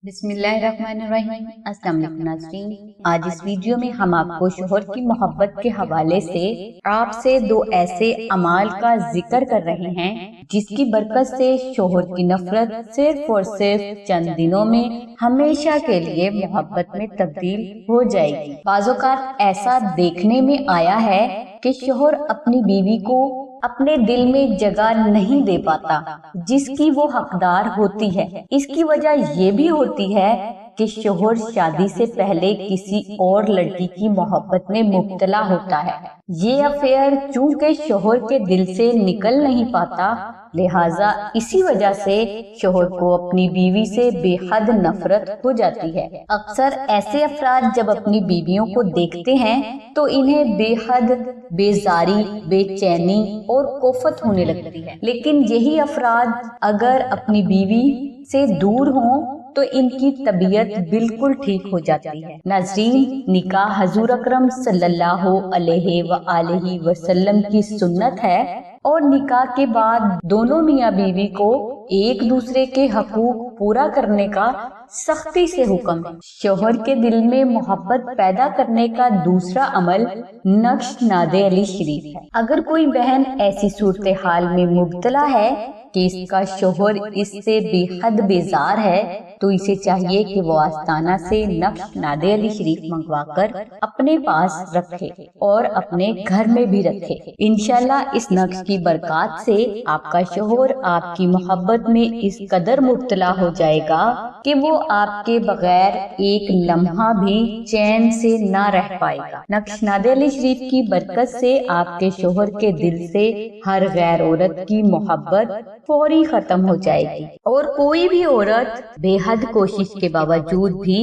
बिस्मिल्लाहिर्रहमानिर्रहीम। अस्सलाम वालेकुम नाज़रीन, आज इस वीडियो में हम आपको शोहर की मोहब्बत के हवाले से आपसे दो ऐसे अमाल का जिक्र कर रहे हैं जिसकी बरकत से शोहर की नफरत सिर्फ और सिर्फ चंद दिनों में हमेशा के लिए मोहब्बत में तब्दील हो जाएगी। बाज़ोकात ऐसा देखने में आया है कि शोहर अपनी बीवी को अपने दिल में जगह नहीं दे पाता जिसकी वो हकदार होती है। इसकी वजह ये भी होती है कि शोहर शादी से पहले किसी और लड़की की मोहब्बत में मुब्तला होता है। ये अफेयर चूंकि शोहर के दिल से निकल नहीं पाता, लिहाजा इसी वजह से शोहर को अपनी बीवी से बेहद नफरत हो जाती है। अक्सर ऐसे अफराद जब अपनी बीवियों को देखते हैं तो इन्हें बेहद बेजारी, बेचैनी और कोफत होने लगती है, लेकिन यही अफराद अगर अपनी बीवी से दूर हों तो इनकी तबीयत बिल्कुल ठीक हो जाती है। नाज़रीन, निकाह हजूर अकरम सल्लल्लाहु अलैहि वसल्लम की सुन्नत है और निकाह के बाद दोनों मियाँ बीवी को एक दूसरे के हकूक पूरा करने का सख्ती से हुक्म है। शोहर के दिल में मोहब्बत पैदा करने का दूसरा अमल नक्श नादे अली शरीफ है। अगर कोई बहन ऐसी सूरत हाल में मुब्तला है कि इसका शोहर इससे बेहद बेजार है तो इसे चाहिए कि वो आस्ताना से नक्श नादे अली शरीफ मंगवाकर अपने पास रखे और अपने घर में भी रखे। इंशाल्लाह इस नक्श की बरकत से आपका शोहर आपकी मोहब्बत में इस कदर मुब्तला हो जाएगा कि वो आपके बगैर एक लम्हा भी चैन से ना रह पाएगा। नक्श नादे अली शरीफ की बरकत से आपके शोहर के दिल से हर गैर औरत की मोहब्बत फौरी खत्म हो जाएगी और कोई भी औरत बेहद कोशिश के बावजूद भी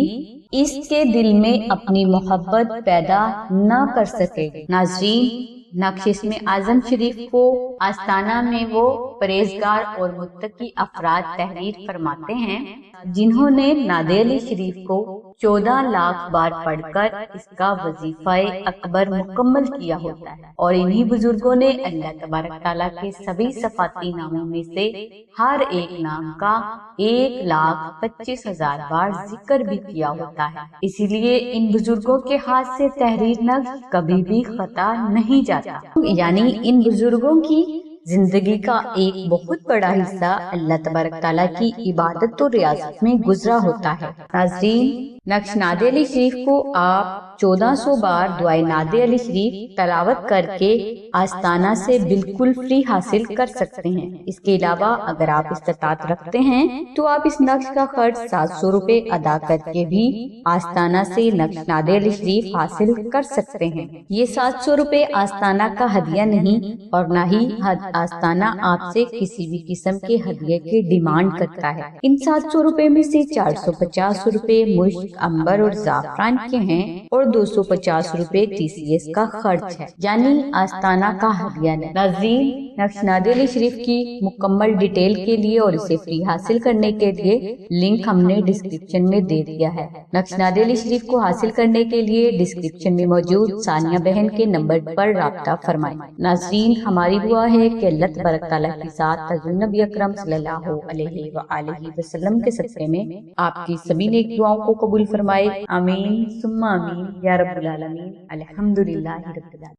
इसके दिल में अपनी मोहब्बत पैदा न कर सकेगी। नाज़रीन, नक्श में आजम शरीफ को आस्ताना में वो परहेजगार और मुत्तकी अफराद तहरीर फरमाते हैं जिन्होंने नादे अली शरीफ को 14 लाख बार पढ़कर इसका वजीफाए अकबर मुकम्मल किया होता है और इन्हीं बुजुर्गों ने अल्लाह तबारक ताला के सभी सफाती नामों में से हर एक नाम का 1,25,000 बार जिक्र भी किया होता है। इसीलिए इन बुजुर्गों के हाथ से तहरीर नक्श कभी भी खता नहीं जाता। यानी इन बुजुर्गों की जिंदगी का एक बहुत बड़ा हिस्सा अल्लाह तबारक ताला की इबादत और रियाजत में गुजरा होता है। नाज़रीन, नक्श नादे अली शरीफ को आप 1400 बार दुआए नादे अली शरीफ तलावत करके आस्ताना से बिल्कुल फ्री हासिल कर सकते हैं। इसके अलावा अगर आप इस्तात रखते हैं तो आप इस नक्श का खर्च 700 रुपए अदा करके भी आस्ताना से नक्श नादे अली शरीफ हासिल कर सकते हैं। ये 700 रुपए आस्ताना का हदिया नहीं और न ही आस्ताना आपसे किसी भी किस्म के हदिये की डिमांड करता है। इन 700 रुपए में से 450 रुपए मुश्क, अंबर और जाफरान के हैं और 250 रुपए TCS का खर्च है, यानी आस्ताना का हदिया नहीं। नाज़रीन, नक्श नादे अली शरीफ की मुकम्मल डिटेल के लिए और इसे फ्री हासिल करने के लिए लिंक हमने डिस्क्रिप्शन में दे दिया है। नक्श नादे अली शरीफ को हासिल करने के लिए डिस्क्रिप्शन में मौजूद सानिया बहन के नंबर पर राब्ता फरमाएं। नाज़रीन, हमारी दुआ है कि अल्लाह तबारक ताला के साथ नबी अकरम सल्लल्लाहु अलैहि वसल्लम के सदक़े में आपकी सभी नेक दुआओं को कबूल फरमाए। आमीन सुम्मा आमीन या रब्बुल आलमीन। अल्हम्दुलिल्लाहि रब्बिल आलमीन।